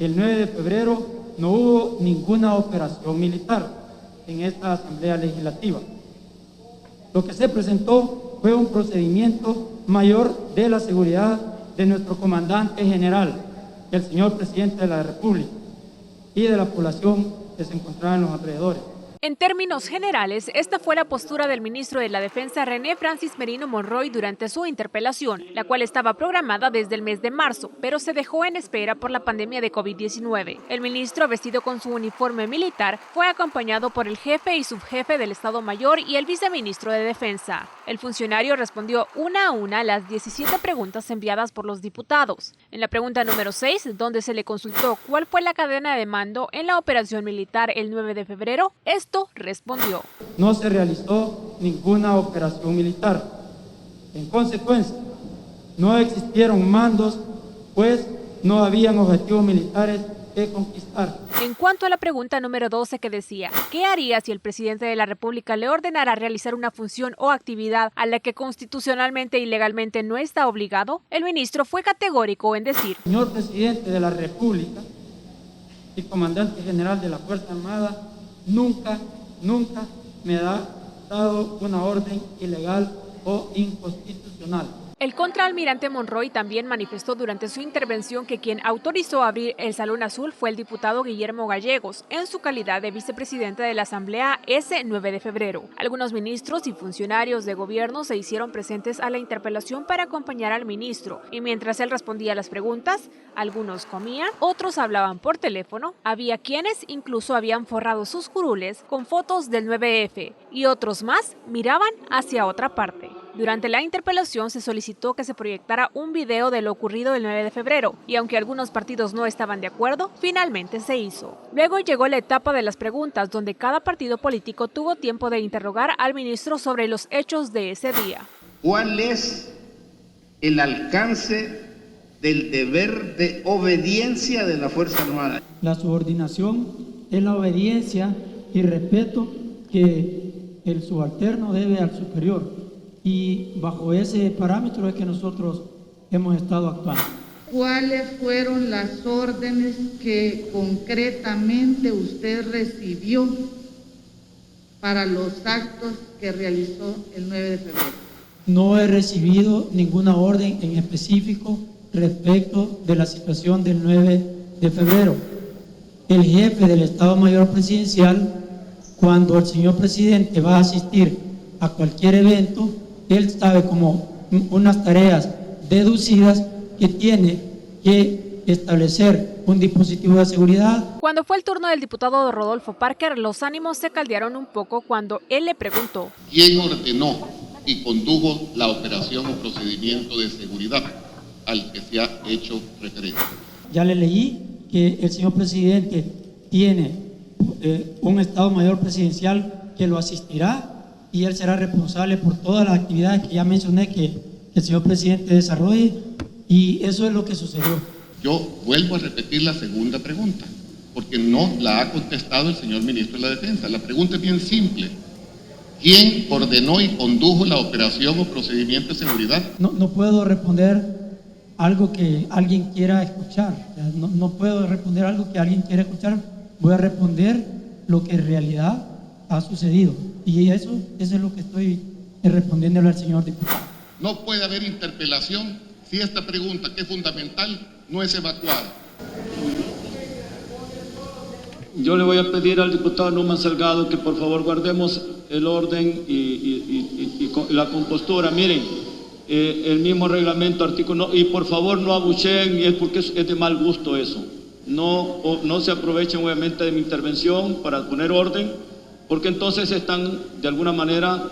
el 9 de febrero no hubo ninguna operación militar en esta Asamblea Legislativa. Lo que se presentó fue un procedimiento mayor de la seguridad de nuestro comandante general, el señor presidente de la República, y de la población que se encontraba en los alrededores. En términos generales, esta fue la postura del ministro de la Defensa René Francis Merino Monroy durante su interpelación, la cual estaba programada desde el mes de marzo, pero se dejó en espera por la pandemia de COVID-19. El ministro, vestido con su uniforme militar, fue acompañado por el jefe y subjefe del Estado Mayor y el viceministro de Defensa. El funcionario respondió una a una las 17 preguntas enviadas por los diputados. En la pregunta número 6, donde se le consultó cuál fue la cadena de mando en la operación militar el 9 de febrero, respondió: no se realizó ninguna operación militar. En consecuencia, no existieron mandos, pues no habían objetivos militares que conquistar. En cuanto a la pregunta número 12, que decía, ¿qué haría si el presidente de la República le ordenara realizar una función o actividad a la que constitucionalmente y legalmente no está obligado? El ministro fue categórico en decir: señor presidente de la República y comandante general de la Fuerza Armada, nunca me ha dado una orden ilegal o inconstitucional. El contraalmirante Monroy también manifestó durante su intervención que quien autorizó abrir el Salón Azul fue el diputado Guillermo Gallegos, en su calidad de vicepresidente de la Asamblea ese 9 de febrero. Algunos ministros y funcionarios de gobierno se hicieron presentes a la interpelación para acompañar al ministro, y mientras él respondía a las preguntas, algunos comían, otros hablaban por teléfono, había quienes incluso habían forrado sus curules con fotos del 9F, y otros más miraban hacia otra parte. Durante la interpelación se solicitó que se proyectara un video de lo ocurrido el 9 de febrero, y aunque algunos partidos no estaban de acuerdo, finalmente se hizo. Luego llegó la etapa de las preguntas, donde cada partido político tuvo tiempo de interrogar al ministro sobre los hechos de ese día. ¿Cuál es el alcance del deber de obediencia de la Fuerza Armada? La subordinación es la obediencia y respeto que el subalterno debe al superior. Y bajo ese parámetro es que nosotros hemos estado actuando. ¿Cuáles fueron las órdenes que concretamente usted recibió para los actos que realizó el 9 de febrero? No he recibido ninguna orden en específico respecto de la situación del 9 de febrero. El jefe del Estado Mayor Presidencial, cuando el señor presidente va a asistir a cualquier evento, él sabe como unas tareas deducidas que tiene que establecer un dispositivo de seguridad. Cuando fue el turno del diputado Rodolfo Parker, los ánimos se caldearon un poco cuando él le preguntó: ¿quién ordenó y condujo la operación o procedimiento de seguridad al que se ha hecho referencia? Ya le leí que el señor presidente tiene un Estado Mayor Presidencial que lo asistirá, y él será responsable por todas las actividades que ya mencioné que el señor presidente desarrolle, y eso es lo que sucedió. Yo vuelvo a repetir la segunda pregunta, porque no la ha contestado el señor ministro de la Defensa. La pregunta es bien simple: ¿quién ordenó y condujo la operación o procedimiento de seguridad? No puedo responder algo que alguien quiera escuchar. No puedo responder algo que alguien quiera escuchar. Voy a responder lo que en realidad ha sucedido. Y eso es lo que estoy respondiéndole al señor diputado. No puede haber interpelación si esta pregunta, que es fundamental, no es evacuada. Yo le voy a pedir al diputado Numan Salgado que por favor guardemos el orden y la compostura. Miren, el mismo reglamento, artículo, y por favor no abucheen, y es porque es de mal gusto eso. No se aprovechen obviamente de mi intervención para poner orden, porque entonces están de alguna manera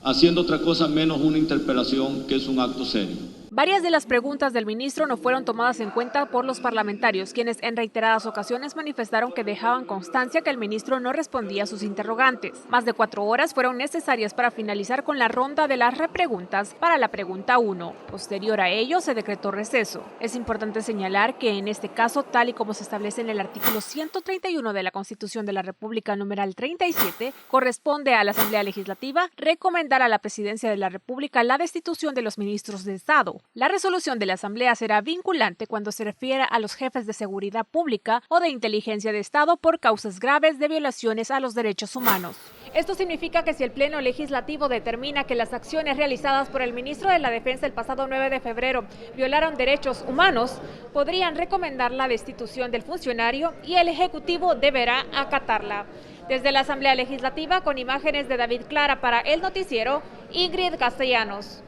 haciendo otra cosa menos una interpelación, que es un acto serio. Varias de las preguntas del ministro no fueron tomadas en cuenta por los parlamentarios, quienes en reiteradas ocasiones manifestaron que dejaban constancia que el ministro no respondía a sus interrogantes. Más de 4 horas fueron necesarias para finalizar con la ronda de las repreguntas para la pregunta 1. Posterior a ello, se decretó receso. Es importante señalar que en este caso, tal y como se establece en el artículo 131 de la Constitución de la República numeral 37, corresponde a la Asamblea Legislativa recomendar a la Presidencia de la República la destitución de los ministros de Estado, La resolución de la Asamblea será vinculante cuando se refiera a los jefes de seguridad pública o de inteligencia de Estado por causas graves de violaciones a los derechos humanos. Esto significa que si el Pleno Legislativo determina que las acciones realizadas por el ministro de la Defensa el pasado 9 de febrero violaron derechos humanos, podrían recomendar la destitución del funcionario y el Ejecutivo deberá acatarla. Desde la Asamblea Legislativa, con imágenes de David Clara para El Noticiero, Ingrid Castellanos.